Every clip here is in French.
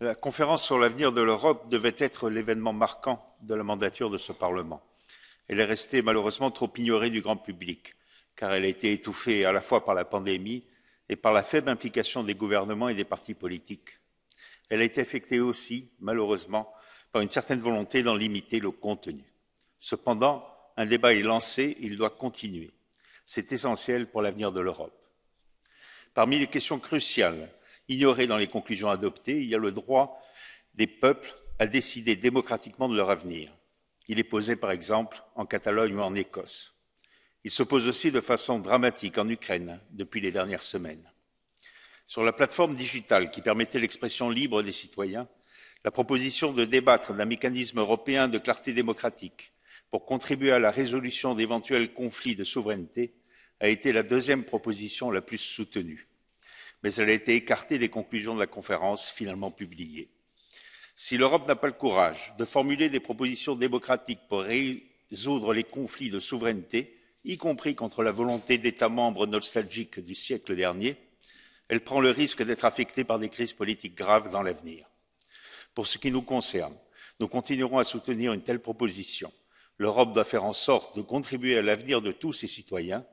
La conférence sur l'avenir de l'Europe devait être l'événement marquant de la mandature de ce Parlement. Elle est restée malheureusement trop ignorée du grand public, car elle a été étouffée à la fois par la pandémie et par la faible implication des gouvernements et des partis politiques. Elle a été affectée aussi, malheureusement, par une certaine volonté d'en limiter le contenu. Cependant, un débat est lancé, il doit continuer. C'est essentiel pour l'avenir de l'Europe. Parmi les questions cruciales ignorées dans les conclusions adoptées, il y a le droit des peuples à décider démocratiquement de leur avenir. Il est posé, par exemple, en Catalogne ou en Écosse. Il se pose aussi de façon dramatique en Ukraine depuis les dernières semaines. Sur la plateforme digitale qui permettait l'expression libre des citoyens, la proposition de débattre d'un mécanisme européen de clarté démocratique pour contribuer à la résolution d'éventuels conflits de souveraineté a été la deuxième proposition la plus soutenue. Mais elle a été écartée des conclusions de la conférence finalement publiées. Si l'Europe n'a pas le courage de formuler des propositions démocratiques pour résoudre les conflits de souveraineté, y compris contre la volonté d'États membres nostalgiques du siècle dernier, elle prend le risque d'être affectée par des crises politiques graves dans l'avenir. Pour ce qui nous concerne, nous continuerons à soutenir une telle proposition. L'Europe doit faire en sorte de contribuer à l'avenir de tous ses citoyens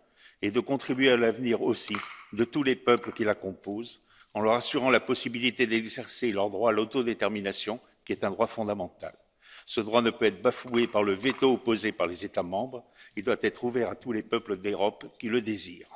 et de contribuer à l'avenir aussi de tous les peuples qui la composent, en leur assurant la possibilité d'exercer leur droit à l'autodétermination, qui est un droit fondamental. Ce droit ne peut être bafoué par le veto opposé par les États membres, il doit être ouvert à tous les peuples d'Europe qui le désirent.